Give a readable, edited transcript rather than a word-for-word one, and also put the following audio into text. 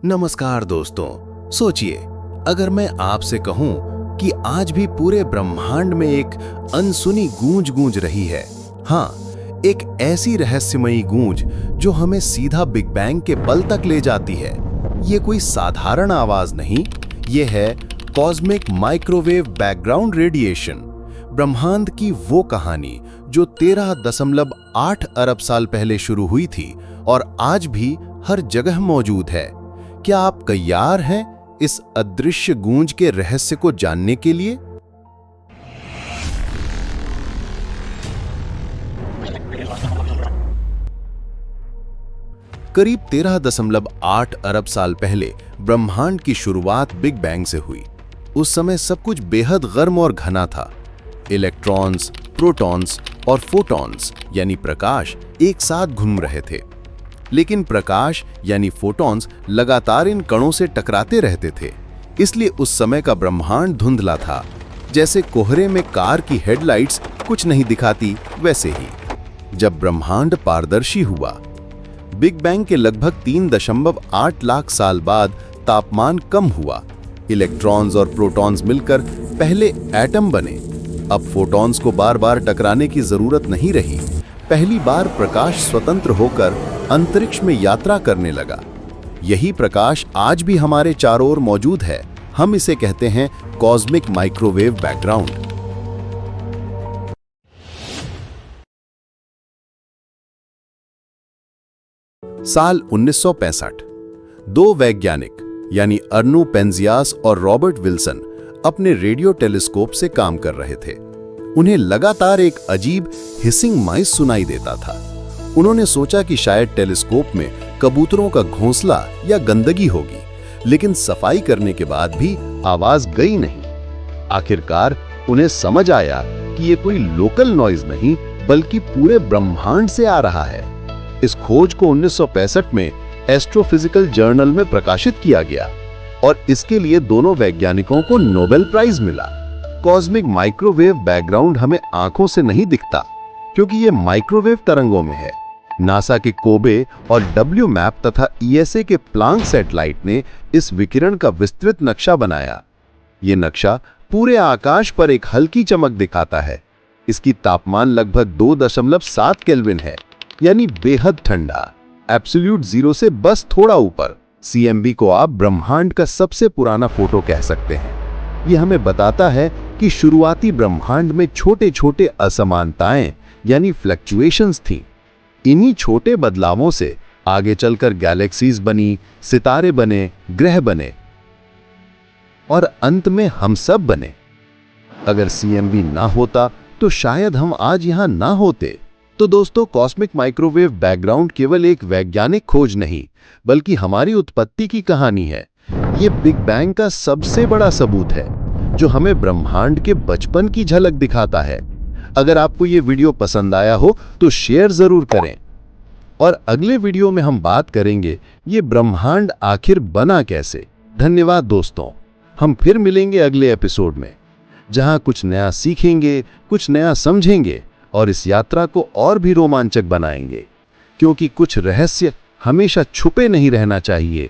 नमस्कार दोस्तों। सोचिए, अगर मैं आपसे कहूं कि आज भी पूरे ब्रह्मांड में एक अनसुनी गूंज गूंज रही है। हाँ, एक ऐसी रहस्यमयी गूंज जो हमें सीधा बिग बैंग के पल तक ले जाती है। ये कोई साधारण आवाज नहीं, ये है कॉस्मिक माइक्रोवेव बैकग्राउंड रेडिएशन। ब्रह्मांड की वो कहानी जो 13.8 अरब साल पहले शुरू हुई थी और आज भी हर जगह मौजूद है। क्या आप तैयार हैं इस अदृश्य गूंज के रहस्य को जानने के लिए? करीब 13.8 अरब साल पहले ब्रह्मांड की शुरुआत बिग बैंग से हुई। उस समय सब कुछ बेहद गर्म और घना था। इलेक्ट्रॉन्स, प्रोटॉन्स और फोटॉन्स यानी प्रकाश एक साथ घूम रहे थे। लेकिन प्रकाश यानी फोटॉन्स लगातार इन कणों से टकराते रहते थे, इसलिए उस समय का ब्रह्मांड धुंधला था। जैसे कोहरे में कार की हेडलाइट्स कुछ नहीं दिखाती, वैसे ही जब ब्रह्मांड पारदर्शी हुआ, बिग बैंग के लगभग 3.8 लाख साल बाद तापमान कम हुआ। इलेक्ट्रॉन्स और प्रोटॉन्स मिलकर पहले एटम बने। अब फोटॉन्स को बार बार टकराने की जरूरत नहीं रही। पहली बार प्रकाश स्वतंत्र होकर अंतरिक्ष में यात्रा करने लगा। यही प्रकाश आज भी हमारे चारों ओर मौजूद है। हम इसे कहते हैं कॉस्मिक माइक्रोवेव बैकग्राउंड। साल 1965। दो वैज्ञानिक यानी अर्नो पेंजियास और रॉबर्ट विल्सन अपने रेडियो टेलीस्कोप से काम कर रहे थे। उन्हें लगातार एक अजीब हिसिंग नॉइज सुनाई देता था। उन्होंने सोचा कि शायद टेलीस्कोप में कबूतरों का घोंसला या गंदगी होगी, लेकिन सफाई करने के बाद भी आवाज गई नहीं। आखिरकार उन्हें समझ आया कि ये कोई लोकल नॉइज नहीं, बल्कि पूरे ब्रह्मांड से आ रहा है। इस खोज को 1965 में एस्ट्रोफिजिकल जर्नल में प्रकाशित किया गया और इसके लिए दोनों वैज्ञानिकों को नोबेल प्राइज मिला। कॉस्मिक माइक्रोवेव बैकग्राउंड हमें आंखों से नहीं दिखता, क्योंकि ये माइक्रोवेव तरंगों में है। नासा के कोबे और WMAP तथा ESA के प्लांक सैटेलाइट ने इस विकिरण का विस्तृत नक्शा बनाया। ये नक्शा पूरे आकाश पर एक हल्की चमक दिखाता है। इसकी तापमान लगभग 2.7 केल्विन है, यानी बेहद ठंडा, एब्सोल्यूट जीरो से बस थोड़ा ऊपर। CMB को आप ब्रह्मांड का सबसे पुराना फोटो कह सकते हैं। यह हमें बताता है कि शुरुआती ब्रह्मांड में छोटे छोटे असमानताएं यानी फ्लक्चुएशंस थी। इन्हीं छोटे बदलावों से आगे चलकर गैलेक्सीज बनी, सितारे बने, ग्रह बने और अंत में हम सब बने। अगर CMB ना होता तो शायद हम आज यहां ना होते। तो दोस्तों, कॉस्मिक माइक्रोवेव बैकग्राउंड केवल एक वैज्ञानिक खोज नहीं, बल्कि हमारी उत्पत्ति की कहानी है। ये बिग बैंग का सबसे बड़ा सबूत है, जो हमें ब्रह्मांड के बचपन की झलक दिखाता है। अगर आपको ये वीडियो पसंद आया हो तो शेयर जरूर करें। और अगले वीडियो में हम बात करेंगे ये ब्रह्मांड आखिर बना कैसे। धन्यवाद दोस्तों। हम फिर मिलेंगे अगले एपिसोड में, जहां कुछ नया सीखेंगे, कुछ नया समझेंगे और इस यात्रा को और भी रोमांचक बनाएंगे, क्योंकि कुछ रहस्य हमेशा छुपे नहीं रहना चाहिए।